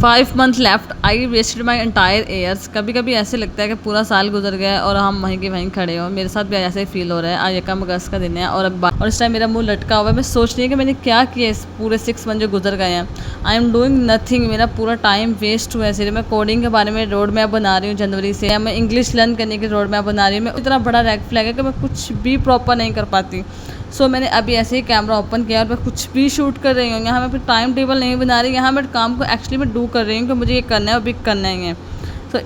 5 month left, I wasted my entire years. कभी कभी ऐसे लगता है कि पूरा साल गुजर गया है और हम वहीं के वहीं खड़े हो। मेरे साथ भी ऐसे ही फील हो रहा है। आज 1 अगस्त का दिन है और इस टाइम मेरा मुंह लटका हुआ है। मैं सोच रही हूँ कि मैंने क्या किया इस पूरे 6 मंथ जो गुजर गए हैं। I am doing nothing. मेरा पूरा टाइम वेस्ट हुआ है। सिर्फ मैं कोडिंग के बारे में रोड मैप बना रही हूँ जनवरी से, मैं इंग्लिश लर्न करने की रोड मैप बना रही हूँ। मैं इतना बड़ा रेड फ्लैग है कि मैं कुछ भी प्रॉपर नहीं कर पाती। मैंने अभी ऐसे ही कैमरा ओपन किया और मैं कुछ भी शूट कर रही हूँ। यहाँ मैं अपनी टाइम टेबल नहीं बना रही, यहाँ मैं काम को एक्चुअली मैं डू कर रही हूँ कि मुझे ये करना है और भी करना ही है।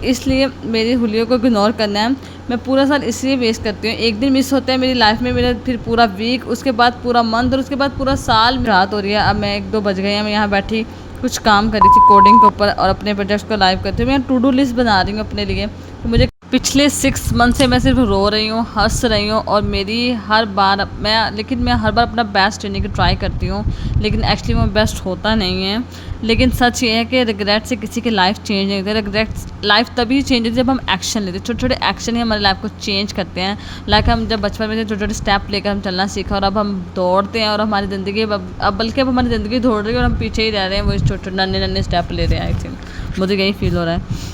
इसलिए मेरी हुलियों को इग्नोर करना है। मैं पूरा साल इसलिए वेस्ट करती हूँ। एक दिन मिस होता है मेरी लाइफ में, मेरा फिर पूरा वीक, उसके बाद पूरा मंथ और उसके बाद पूरा साल। रात हो रही है, अब मैं 1-2 बज गई हैं। मैं यहाँ बैठी कुछ काम कर रही थी कोडिंग के ऊपर और अपने प्रोजेक्ट्स को लाइव करती हूँ। मैं टू डू लिस्ट बना रही हूँ अपने लिए। तो मुझे पिछले 6 मंथ से मैं सिर्फ रो रही हूँ, हंस रही हूँ और मेरी हर बार मैं हर बार अपना बेस्ट देने की ट्राई करती हूँ, लेकिन एक्चुअली वो बेस्ट होता नहीं है। लेकिन सच ये है कि रिग्रेट से किसी की लाइफ चेंज नहीं होती। रिग्रेट लाइफ तभी चेंज होती है जब हम एक्शन लेते हैं। छोटे छोटे एक्शन ही हमारी लाइफ को चेंज करते हैं। लाइक हम जब बचपन में छोटे छोटे स्टेप लेकर हम चलना सीखा और अब हम दौड़ते हैं और हमारी ज़िंदगी अब बल्कि अब हमारी ज़िंदगी दौड़ रही है और हम पीछे ही रह रहे हैं। वो छोटे छोटे नन्हे नन्हे स्टेप ले रहे हैं। आई थिंक मुझे यही फील हो रहा है।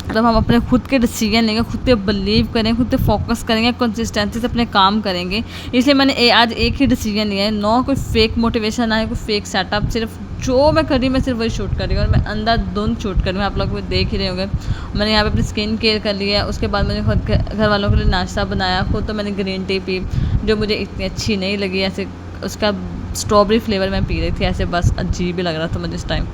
मतलब हम अपने खुद के डिसीजन लेंगे, खुद पे बिलीव करेंगे, खुद पे फोकस करेंगे, कंसिस्टेंसी से अपने काम करेंगे। इसलिए मैंने आज एक ही डिसीजन लिया है। नो कोई फेक मोटिवेशन, ना है कोई फेक सेटअप। सिर्फ जो मैं कर रही हूँ मैं सिर्फ वही शूट कर रही हूँ और मैं अंधाधुंध शूट कर रही हूँ। आप लोग देख ही रहे होंगे। मैंने यहाँ पे अपनी स्किन केयर कर लिया है। उसके बाद मैंने खुद घर वालों के लिए नाश्ता बनाया। खुद तो मैंने ग्रीन टी पी जो मुझे इतनी अच्छी नहीं लगी। ऐसे उसका स्ट्रॉबेरी फ्लेवर मैं पी रही थी, ऐसे बस अजीब ही लग रहा था मुझे इस टाइम।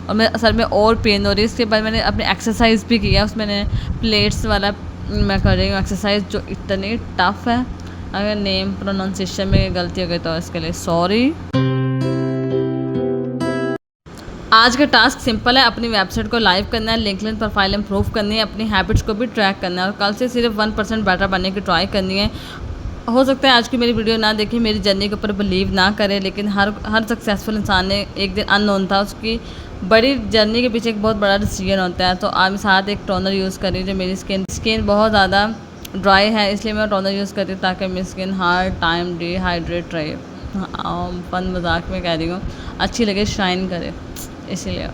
और मैं सर में और पेन हो रही है। इसके बाद मैंने अपने एक्सरसाइज भी किया। उसमें मैंने प्लेट्स वाला मैं कर रही हूँ एक्सरसाइज जो इतनी टफ है। अगर नेम प्रोनाउंसिएशन में गलती हो गई तो इसके लिए सॉरी। आज का टास्क सिंपल है। अपनी वेबसाइट को लाइव करना है, लिंक्डइन प्रोफाइल इंप्रूव करनी है, अपनी हैबिट्स को भी ट्रैक करना है और कल से सिर्फ 1% बेटर बनने की ट्राई करनी है। हो सकता है आज की मेरी वीडियो ना देखें, मेरी जर्नी के ऊपर बिलीव ना करें, लेकिन हर सक्सेसफुल इंसान ने एक दिन अननोन था, उसकी बड़ी जर्नी के पीछे एक बहुत बड़ा डिसीजन होता है। तो आज साथ एक टोनर यूज़ कर रही हूँ। जो मेरी स्किन बहुत ज़्यादा ड्राई है, इसलिए मैं टोनर यूज़ करती हूँ ताकि मेरी स्किन हर टाइम डिहाइड्रेट रहे। फन मजाक में कह रही हूँ, अच्छी लगे, शाइन करे, इसीलिए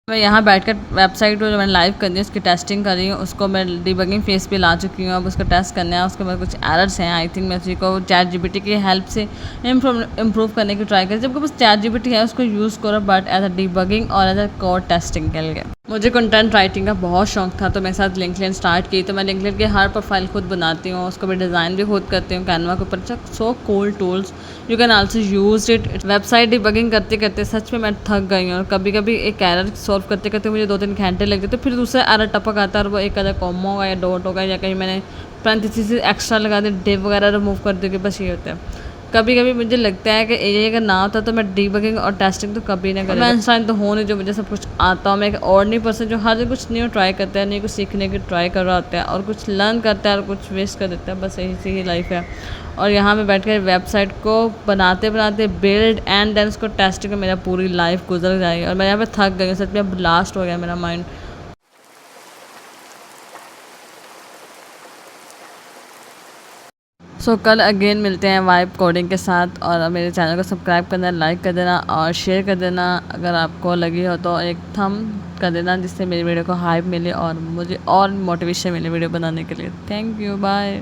मैं यहाँ बैठकर वेबसाइट जो मैंने लाइव करनी है उसकी टेस्टिंग कर रही हूँ। उसको मैं डिबगिंग फेस पे ला चुकी हूँ। अब उसका टेस्ट करना है। उसके बाद कुछ एरर्स हैं। आई थिंक मैं उसी को ChatGPT की हेल्प से इम्प्रूव करने की ट्राई करी। जब बस ChatGPT है उसको यूज़ करो, बट एज अ डिबगिंग और एज अ कोड टेस्टिंग के लिए। मुझे कंटेंट राइटिंग का बहुत शौक था, तो मेरे साथ लिंक्डइन स्टार्ट की। तो मैं लिंक्डइन के हर प्रोफाइल खुद बनाती हूँ, उसको मैं डिज़ाइन भी खुद करती हूँ कैनवा के ऊपर। So cool tools, you can also use it. Website debugging करते करते सच में मैं थक गई हूँ और कभी कभी एक एरर सॉल्व करते करते मुझे 2-3 घंटे लग जाते। फिर दूसरा एरर टपक आता है और वो एक अदर कॉमा होगा या डॉट होगा या कहीं मैंने पैरेंथेसिस एक्स्ट्रा लगा दी, डिव वगैरह रिमूव कर दूँगी, बस ये होता है। कभी कभी मुझे लगता है कि ये अगर ना होता तो मैं डिबगिंग और टेस्टिंग तो कभी ना करूँ। मैं इंसान तो हूँ नहीं जो मुझे सब कुछ आता हूँ। मैं एक ऑर्डिनरी पर्सन जो हर दिन कुछ न्यू ट्राई करता है, नहीं कुछ सीखने की ट्राई कर रहा होता है और कुछ लर्न करता है और कुछ वेस्ट कर देता है। बस यही सी ही लाइफ है। और यहाँ पे बैठ कर वेबसाइट को बनाते बनाते बिल्ड एंड देन उसको टेस्टिंग में मेरा पूरी लाइफ गुजर जाएगी और मैं यहाँ पे थक गई हूँ। सच में ब्लास्ट हो गया मेरा माइंड। कल अगेन मिलते हैं वाइब कोडिंग के साथ। और मेरे चैनल को सब्सक्राइब करना, लाइक कर देना और शेयर कर देना। अगर आपको लगी हो तो एक थम कर देना, जिससे मेरी वीडियो को हाइप मिले और मुझे और मोटिवेशन मिले वीडियो बनाने के लिए। Thank you, bye.